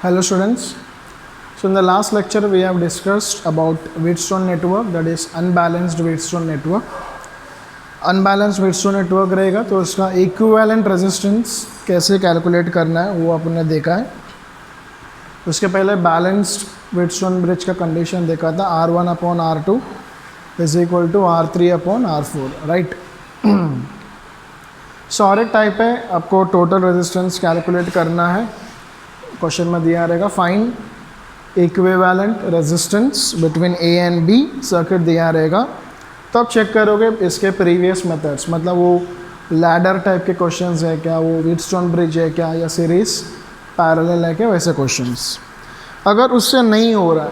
Hello students. So in the last lecture we have discussed about Wheatstone network, that is unbalanced Wheatstone network. Unbalance Wheatstone network रहेगा तो उसका equivalent resistance कैसे calculate करना है वो आपने देखा है. उसके पहले बैलेंस्ड Wheatstone ब्रिज का कंडीशन देखा था R1/R2 is equal to R3/R4, right. So और एक टाइप है, आपको टोटल रेजिस्टेंस कैलकुलेट करना है. क्वेश्चन में दिया रहेगा find equivalent resistance between A and B circuit दिया रहेगा. तो आप चेक करोगे इसके प्रीवियस मेथड्स, मतलब वो लैडर टाइप के क्वेश्चंस है क्या, वो Wheatstone ब्रिज है क्या, या सीरीज पैरेलल है क्या, वैसे क्वेश्चंस. अगर उससे नहीं हो रहा है,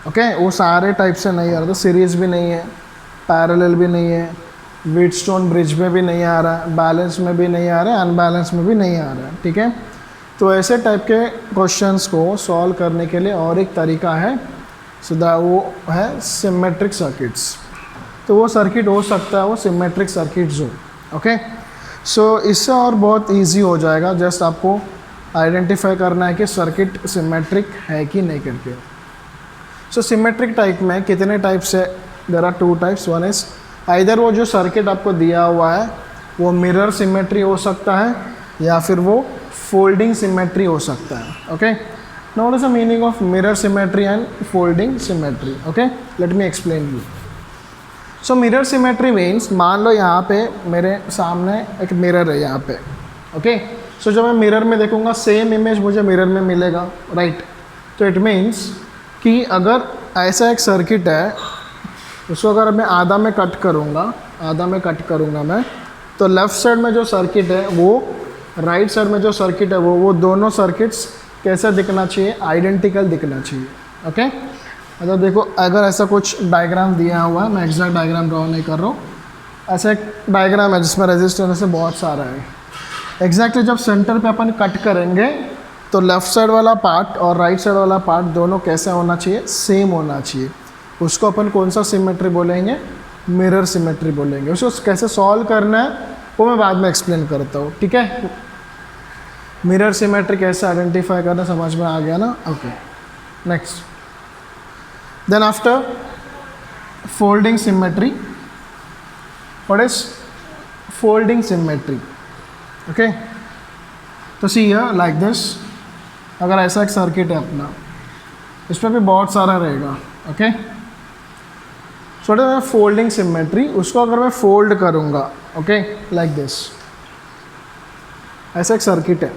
ओके, वो सारे टाइप से नहीं आ रहा, तो सीरीज भी नहीं है, पैरेलल भी नहीं है, Wheatstone ब्रिज में भी नहीं आ रहा है, बैलेंस में भी नहीं आ रहा है, अनबैलेंस में भी नहीं आ रहा है, ठीक है. तो ऐसे टाइप के क्वेश्चंस को सॉल्व करने के लिए और एक तरीका है, वो है सिमेट्रिक सर्किट्स. तो वो सर्किट हो सकता है वो सिमेट्रिक सर्किट्स हो, ओके. सो इससे और बहुत इजी हो जाएगा. जस्ट आपको आइडेंटिफाई करना है कि सर्किट सिमेट्रिक है कि नहीं करके. सो सिमेट्रिक टाइप में कितने टाइप्स है, there are two types. One is either वो जो सर्किट आपको दिया हुआ है वो मिरर सिमेट्री हो सकता है या फिर वो फोल्डिंग सिमेट्री हो सकता है, okay. Now what is the meaning of mirror symmetry and folding symmetry, okay. Let me explain you. So mirror symmetry means, मान लो यहाँ पे मेरे सामने एक मिरर है यहाँ पे, ओके. सो जब मैं मिरर में देखूँगा सेम इमेज मुझे मिरर में मिलेगा, राइट. तो इट मीन्स कि अगर ऐसा एक सर्किट है, उसको अगर मैं आधा में कट करूँगा मैं, तो लेफ़्ट साइड में जो सर्किट है वो, राइट साइड में जो सर्किट है वो दोनों सर्किट्स कैसा दिखना चाहिए, आइडेंटिकल दिखना चाहिए, ओके. मतलब देखो, अगर ऐसा कुछ डायग्राम दिया हुआ है, मैं एग्जैक्ट डायग्राम ड्रॉ नहीं कर रहा हूँ, ऐसा एक डायग्राम है जिसमें रेजिस्टेंस है बहुत सारा है. एग्जैक्टली जब सेंटर पे अपन कट करेंगे तो लेफ़्ट साइड वाला पार्ट और राइट साइड वाला पार्ट दोनों कैसा होना चाहिए, सेम होना चाहिए. उसको अपन कौन सा सिमेट्री बोलेंगे, मिरर सिमेट्री बोलेंगे. उसको कैसे सॉल्व करना है वो मैं बाद में एक्सप्लेन करता हूँ, ठीक है. मिरर सिमेट्री कैसे आइडेंटिफाई करना समझ में आ गया ना, okay. Next, then after folding symmetry. What is folding symmetry, okay. तो सी हियर लाइक दिस, अगर ऐसा एक सर्किट है अपना, इस पर भी बहुत सारा रहेगा, okay. So what is folding symmetry, उसको अगर मैं फोल्ड करूँगा, ओके, लाइक दिस, ऐसा एक सर्किट है,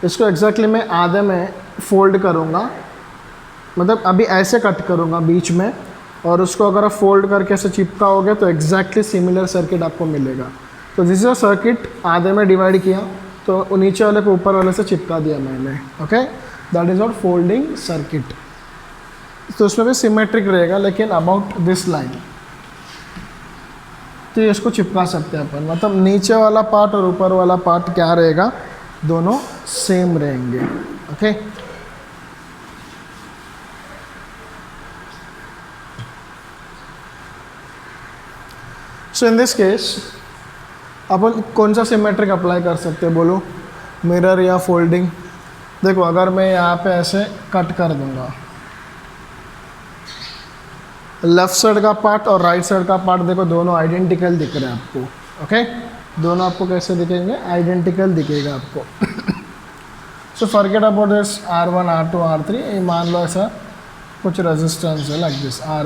इसको एग्जैक्टली मैं आधे में फोल्ड करूँगा, मतलब अभी ऐसे कट करूँगा बीच में, और उसको अगर आप फोल्ड करके ऐसे चिपकाओगे तो एग्जैक्टली सिमिलर सर्किट आपको मिलेगा. तो दिस इज अ सर्किट, आधे में डिवाइड किया तो नीचे वाले को ऊपर वाले से चिपका दिया मैंने, okay. That is not folding circuit. तो उसमें भी सिमेट्रिक रहेगा, लेकिन अबाउट दिस लाइन. तो ये इसको चिपका सकते हैं अपन, मतलब नीचे वाला पार्ट और ऊपर वाला पार्ट क्या रहेगा, दोनों सेम रहेंगे, okay. So in this case अपन कौन सा सिमेट्रिक अप्लाई कर सकते हैं, बोलो, मिरर या फोल्डिंग. देखो, अगर मैं यहाँ पे ऐसे कट कर दूंगा, लेफ्ट साइड का पार्ट और राइट साइड का पार्ट देखो दोनों आइडेंटिकल दिख रहे हैं आपको, ओके. दोनों आपको कैसे दिखेंगे, आइडेंटिकल दिखेगा आपको. So forget about this R1 R2 R3. ये मान लो ऐसा कुछ रेजिस्टेंस है लाइक दिस R.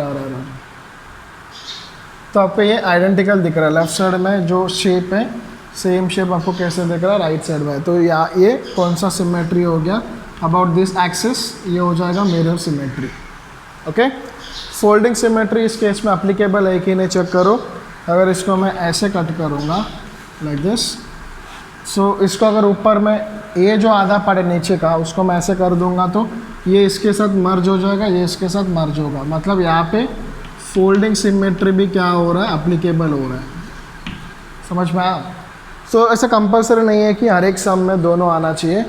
तो आपको ये आइडेंटिकल दिख रहा है. लेफ्ट साइड में जो शेप है, सेम शेप आपको कैसे दिख रहा है, राइट साइड में. तो ये कौन सा सिमेट्री हो गया, अबाउट दिस एक्सिस, ये हो जाएगा mirror symmetry, okay. Folding symmetry इस केस में अप्लीकेबल है कि नहीं चेक करो. अगर इसको मैं ऐसे कट करूँगा लाइक दिस, सो इसको अगर ऊपर में ये जो आधा पार्ट है नीचे का, उसको मैं ऐसे कर दूंगा तो ये इसके साथ मर्ज हो जाएगा, ये इसके साथ मर्ज होगा. मतलब यहाँ पे फोल्डिंग सिमेट्री भी क्या हो रहा है, अप्लीकेबल हो रहा है. समझ में आया. सो ऐसा कंपलसरी नहीं है कि हर एक सम में दोनों आना चाहिए.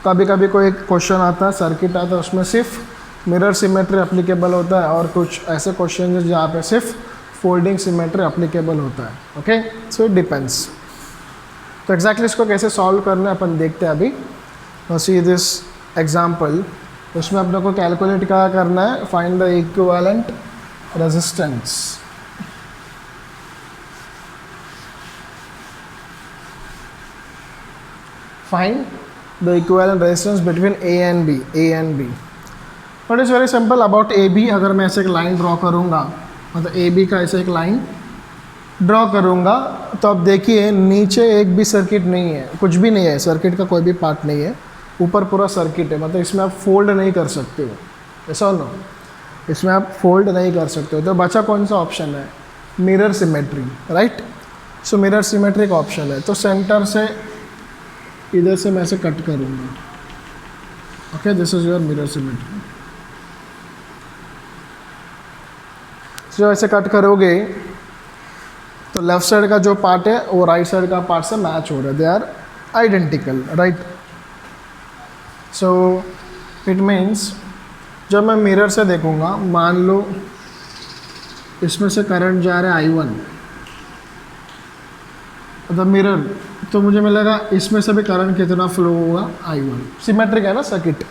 कभी कभी कोई क्वेश्चन आता है, सर्किट आता है, उसमें सिर्फ मिरर सिमेट्री अप्लीकेबल होता है, और कुछ ऐसे क्वेश्चन है जहाँ पे सिर्फ फोल्डिंग सिमेट्री अप्लीकेबल होता है, ओके. So it depends. तो एग्जैक्टली इसको कैसे सॉल्व करना है अपन देखते हैं अभी. सी दिस एग्जाम्पल, उसमें अपने को कैलकुलेट क्या करना है, find the equivalent resistance. Find the equivalent resistance between A and B. But is very simple about A B. अगर मैं ऐसे एक लाइन ड्रॉ करूँगा, मतलब ए बी का ऐसे एक लाइन ड्रॉ करूँगा, तो अब देखिए नीचे एक भी सर्किट नहीं है, कुछ भी नहीं है, सर्किट का कोई भी पार्ट नहीं है, ऊपर पूरा सर्किट है, मतलब इसमें आप फोल्ड नहीं कर सकते हो, ऐसा नो, इसमें आप फोल्ड नहीं कर सकते हो। तो बचा कौन सा ऑप्शन है, mirror symmetry, right. So mirror symmetry का ऑप्शन है। तो सेंटर से इधर से मैं ऐसे कट करूँगा, okay, this is your mirror symmetry. जो ऐसे कट करोगे तो लेफ्ट साइड का जो पार्ट है वो राइट साइड का पार्ट से मैच हो रहा है, they are identical, right. So it means जब मैं मिरर से देखूंगा, मान लो इसमें से करंट जा रहा है I1, मतलब मिरर, तो मुझे मिलेगा इसमें से भी करंट कितना फ्लो होगा, I1। सिमेट्रिक है ना सर्किट।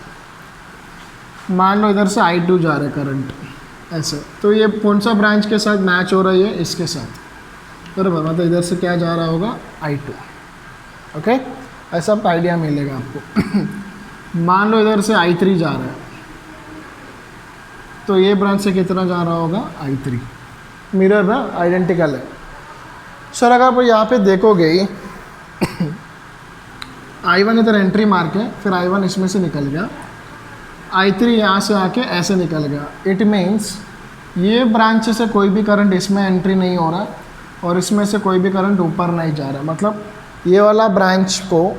मान लो इधर से I2 जा रहा है करंट ऐसे, तो ये कौन सा ब्रांच के साथ मैच हो रही है, इसके साथ, बराबर। मतलब इधर से क्या जा रहा होगा, I2, ओके। ऐसा आपका आइडिया मिलेगा आपको। मान लो इधर से I3 जा रहा है, तो ये ब्रांच से कितना जा रहा होगा, I3। मिरर ना आइडेंटिकल है। सर अगर आप यहाँ पे देखोगे I1 इधर एंट्री मार्क है, फिर I1 इसमें से निकल गया, I3 यहाँ से आके ऐसे निकल गया। इट मीन्स ये ब्रांच से कोई भी करंट इसमें एंट्री नहीं हो रहा और इसमें से कोई भी करंट ऊपर नहीं जा रहा। मतलब ये वाला ब्रांच को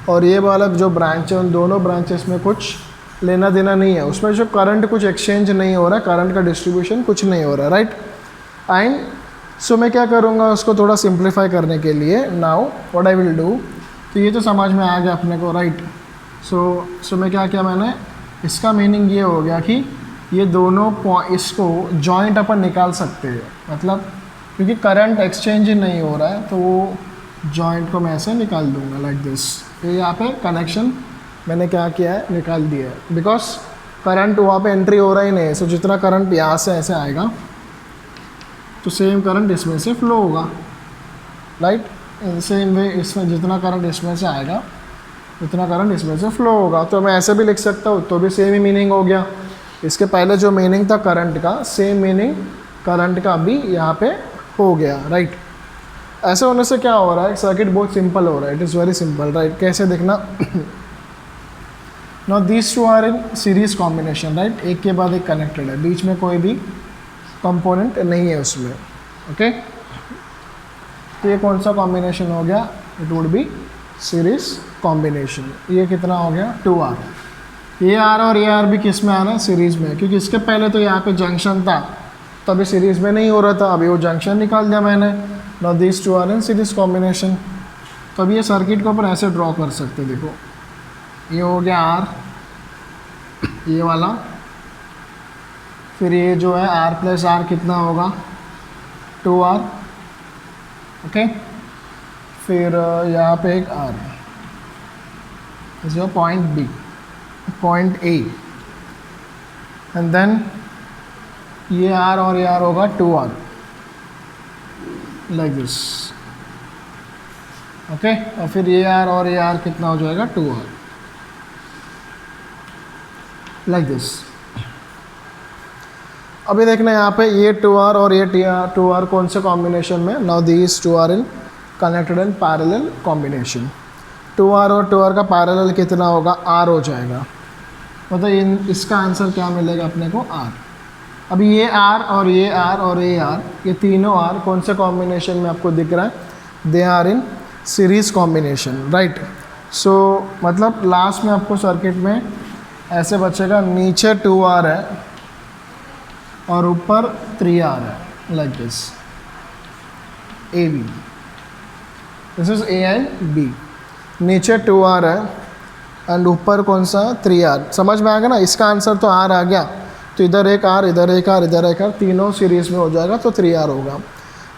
और ये वाला जो ब्रांच है, उन दोनों ब्रांचेस में कुछ लेना देना नहीं है, उसमें जो करंट कुछ एक्सचेंज नहीं हो रहा, करंट का डिस्ट्रीब्यूशन कुछ नहीं हो रहा, राइट। एंड सो मैं क्या करूँगा, उसको थोड़ा सिंप्लीफाई करने के लिए, now what I will do, तो ये तो समझ में आ गया अपने को, राइट। सो मैं क्या किया, मैंने इसका मीनिंग ये हो गया कि ये दोनों इसको जॉइंट अपन निकाल सकते हैं, मतलब क्योंकि करंट एक्सचेंज ही नहीं हो रहा है, तो वो जॉइंट को मैं ऐसे निकाल दूंगा लाइक दिस। ये यहाँ पे कनेक्शन मैंने क्या किया है, निकाल दिया है, बिकॉज करंट वहाँ पे एंट्री हो रहा ही नहीं है। सो जितना करंट यहाँ से ऐसे आएगा तो सेम करंट इसमें से फ्लो होगा, राइट। सेम वे इसमें जितना करंट इसमें से आएगा उतना करंट इसमें से फ्लो होगा। तो मैं ऐसे भी लिख सकता हूँ, तो भी सेम ही मीनिंग हो गया। इसके पहले जो मीनिंग था करंट का, सेम मीनिंग करंट का भी यहाँ पे हो गया, राइट। ऐसे होने से क्या हो रहा है, सर्किट बहुत सिंपल हो रहा है, it is very simple, right. कैसे देखना, now these two are in series combination, right. एक के बाद एक कनेक्टेड है, बीच में कोई भी कंपोनेंट नहीं है उसमें, ओके। तो ये कौन सा कॉम्बिनेशन हो गया, it would be series combination. ये कितना हो गया, 2R। ये आर और ये आर भी किस में आ रहा है, सीरीज में, क्योंकि इसके पहले तो यहाँ पे जंक्शन था, तभी सीरीज में नहीं हो रहा था, अभी वो जंक्शन निकाल दिया मैंने। Now this two are in series combination. तो अब ये सर्किट को अपन ऐसे ड्रॉ कर सकते, देखो ये हो गया R, ये वाला, फिर ये जो है R प्लस R कितना होगा, 2R, ओके। फिर यहाँ पे एक R, जो point B, point A, and then ये R और ये R होगा 2R, लाइक दिस, ओके। और फिर ये R और ये R कितना हो जाएगा, 2R, लाइक दिस। अभी देखना यहाँ पे ये 2R और ये 2R कौन से कॉम्बिनेशन में, now these 2R in connected in parallel combination. 2R और 2R का पैरेलल कितना होगा, R हो जाएगा, मतलब इसका आंसर क्या मिलेगा अपने को, R। अभी ये R और ये R और ये R, ये तीनों R कौन से कॉम्बिनेशन में आपको दिख रहा है, they are in series combination, right. So मतलब लास्ट में आपको सर्किट में ऐसे बचेगा, नीचे 2R है और ऊपर 3R है, like this, A B, this is A and B. नीचे 2R है एंड ऊपर कौन सा, 3R। समझ में आ गया ना, इसका आंसर तो R आ गया, तो इधर एक R, इधर एक R, इधर एक R, तीनों सीरीज में हो जाएगा, तो 3R होगा।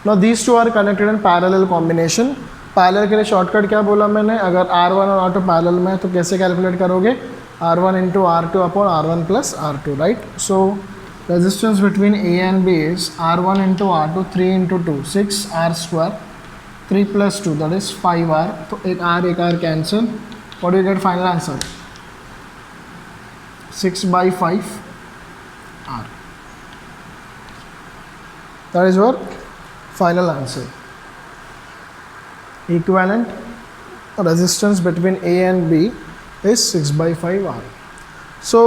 Now these two are connected in parallel combination. Parallel के लिए शॉर्टकट क्या बोला मैंने, अगर R1 और R2 पैरेलल में है तो कैसे कैलकुलेट करोगे, R1 into R2 upon R1 plus R2, right? So resistance between A and B is R1 into R2, 3 into 2, 6 R square, 3 plus 2, that is 5R. So एक R cancel. What do you get final answer? 6 by 5 R. That is your final answer. Equivalent resistance between A and B is 6 by 5 R. So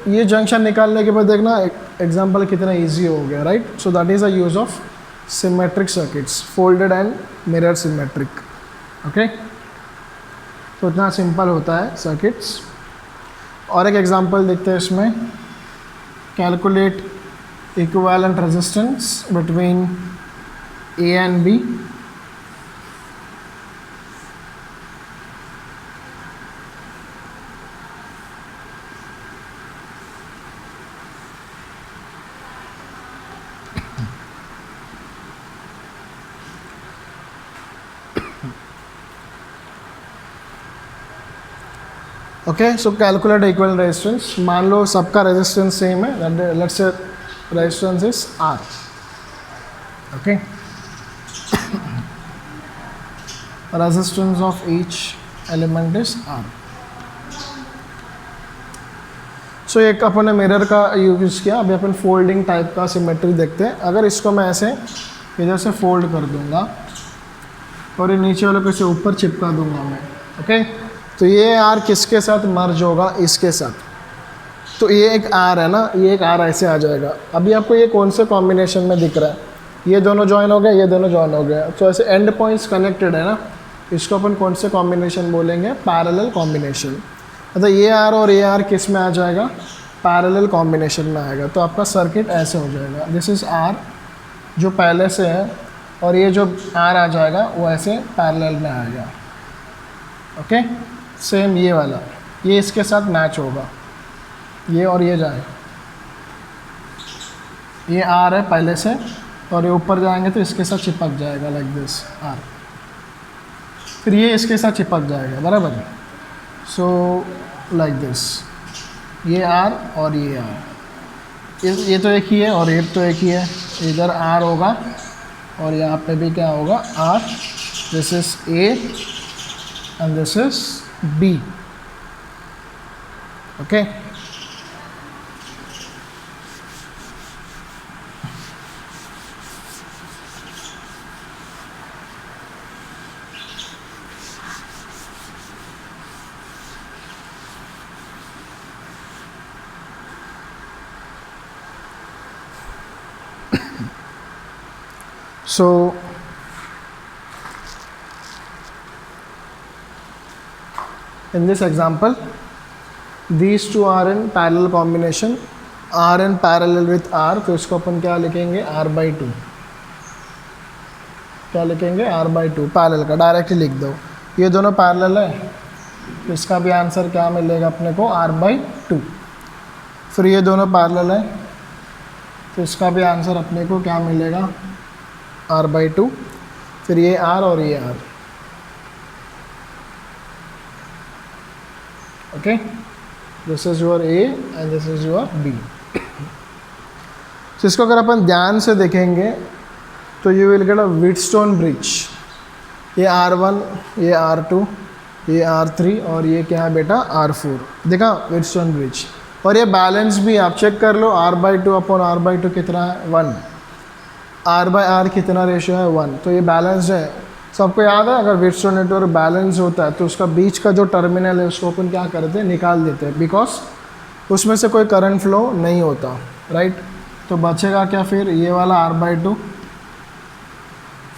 ये junction निकालने के बाद देखना example कितना easy हो गया, right? So that is a use of symmetric circuits, folded and mirror symmetric. Okay, तो इतना सिंपल होता है सर्किट्स. और एक एग्जांपल देखते हैं इसमें. Calculate equivalent resistance between A and B. Okay, so calculate equivalent resistance. मान लो सबका रेजिस्टेंस सेम है, let's say resistance is R. Okay, resistance of each element is R. So एक अपन ने मिरर का यूज किया. अभी अपन फोल्डिंग टाइप का सिमेट्री देखते हैं. अगर इसको मैं ऐसे इधर से फोल्ड कर दूंगा और ये नीचे वाले को इसे ऊपर चिपका दूंगा मैं. ओके, तो ये आर किसके साथ मर्ज होगा? इसके साथ. तो ये एक आर है ना, ये एक आर ऐसे आ जाएगा. अभी आपको ये कौन से कॉम्बिनेशन में दिख रहा है? ये दोनों ज्वाइन हो गए, ये दोनों ज्वाइन हो गए. तो ऐसे एंड पॉइंट्स कनेक्टेड है ना, इसको अपन कौन से कॉम्बिनेशन बोलेंगे? Parallel combination. मतलब ये आर और ये आर किस में आ जाएगा? पैरेलल कॉम्बिनेशन में आएगा. तो आपका सर्किट ऐसे हो जाएगा. दिस इज़ आर जो पहले से है, और ये जो आर आ जाएगा वो ऐसे पैरेलल में आएगा. ओके, सेम ये वाला, ये इसके साथ मैच होगा. ये और ये जाए, ये आर है पहले से, और ये ऊपर जाएंगे तो इसके साथ चिपक जाएगा लाइक दिस आर. फिर ये इसके साथ चिपक जाएगा, बराबर. सो लाइक दिस, ये आर और ये आर, ये तो एक ही है और ये तो एक ही है. इधर आर होगा और यहाँ पे भी क्या होगा? R. This is A and this is B. Okay. So in this example, these two are in parallel combination, R in parallel with R. तो इसको अपन क्या लिखेंगे? R by 2. क्या लिखेंगे? R by 2. पैरेलल का डायरेक्टली लिख दो. ये दोनों पैरेलल है, तो इसका भी आंसर क्या मिलेगा अपने को? R by 2. फिर ये दोनों पैरेलल है, तो इसका भी आंसर अपने को क्या मिलेगा? R by 2. फिर ये R और ये R. Okay, this is your A and this is your B. तो इसको अगर अपन ध्यान से देखेंगे तो you will get a Wheatstone bridge. ये R1, ये R2, ये R3 और ये क्या है बेटा? R4. देखा व्हीटस्टोन ब्रिज. और ये बैलेंस भी आप चेक कर लो. R by 2 upon R by 2 कितना है? 1. R by R कितना रेशियो है? 1. तो ये बैलेंस है. सबको याद है, अगर व्हीटस्टोन नेटवर्क बैलेंस होता है तो उसका बीच का जो टर्मिनल है उसको अपन क्या करते हैं? निकाल देते हैं, बिकॉज उसमें से कोई करंट फ्लो नहीं होता, राइट? तो बचेगा क्या फिर? ये वाला R by 2,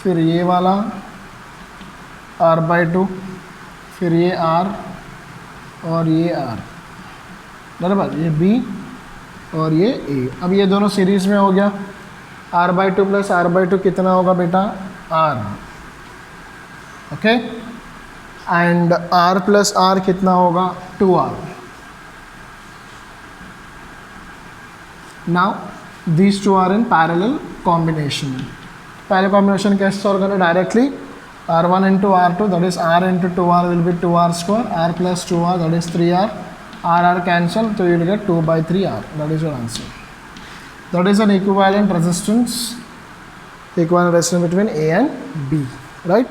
फिर ये वाला R by 2, फिर ये R और ये R, बराबर. ये B और ये A. अब ये दोनों सीरीज़ में हो गया. R by 2 plus R by 2 कितना होगा बेटा? R. Okay, and R plus R कितना होगा? 2R. Now these two are in parallel combination. Parallel combination कैसे सॉल्व करना? Directly R1 into R2, that is R into 2R will be 2R square, R plus 2R, that is 3R, R cancel, so you will get 2/3R. That is your answer. That is an equivalent resistance between A and B, right?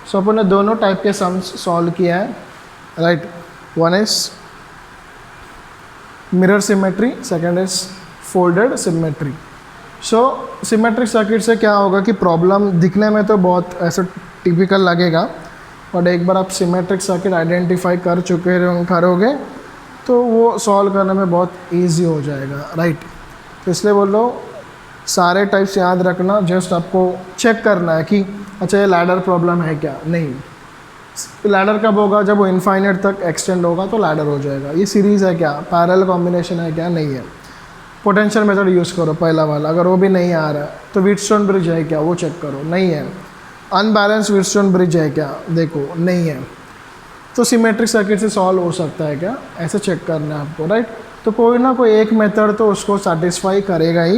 So अपन ने दोनों type के sums solve किया है, right? One is mirror symmetry, second is folded symmetry. So symmetric circuit से क्या होगा कि problem दिखने में तो बहुत ऐसा टिपिकल लगेगा, बट एक बार आप सिमेट्रिक सर्किट आइडेंटिफाई कर चुके करोगे तो वो सॉल्व करने में बहुत ईजी हो जाएगा, राइट? तो इसलिए बोल लो सारे टाइप्स याद रखना, जस्ट आपको चेक करना है कि अच्छा ये लैडर प्रॉब्लम है क्या. नहीं, लैडर कब होगा? जब वो इनफाइनाइट तक एक्सटेंड होगा तो लैडर हो जाएगा. ये सीरीज़ है क्या, पैरेलल कॉम्बिनेशन है क्या? नहीं है. पोटेंशियल मेथड यूज़ करो पहला वाला, अगर वो भी नहीं आ रहा है तो व्हीटस्टोन ब्रिज है क्या, वो चेक करो. नहीं है. अनबैलेंस व्हीटस्टोन ब्रिज है क्या, देखो नहीं है. तो सिमेट्रिक सर्किट से सॉल्व हो सकता है क्या, ऐसे चेक करना है आपको, राइट? तो कोई ना कोई एक मेथड तो उसको सेटिस्फाई करेगा ही,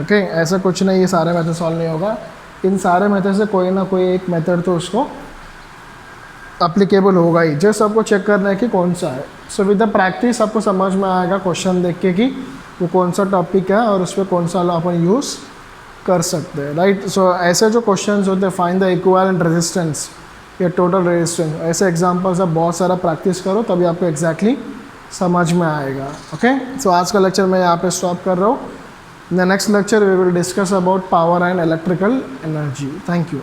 ओके? ऐसा कुछ नहीं ये सारे मेथड सॉल्व नहीं होगा. इन सारे मेथड से कोई ना कोई एक मेथड तो उसको अप्लीकेबल होगा ही. जस्ट आपको चेक करना है कि कौन सा है. सो विद द प्रैक्टिस आपको समझ में आएगा क्वेश्चन देख के कि वो कौन सा टॉपिक है और उस पर कौन सा अपन यूज़ कर सकते हैं, राइट? सो ऐसे जो क्वेश्चंस होते हैं, फाइंड द इक्विवेलेंट रेजिस्टेंस या टोटल रेजिस्टेंस, ऐसे एग्जांपल्स आप बहुत सारा प्रैक्टिस करो तभी आपको एग्जैक्टली समझ में आएगा. ओके, सो आज का लेक्चर मैं यहाँ पे स्टॉप कर रहा हूँ. In the next lecture we will discuss about power and electrical energy. Thank you.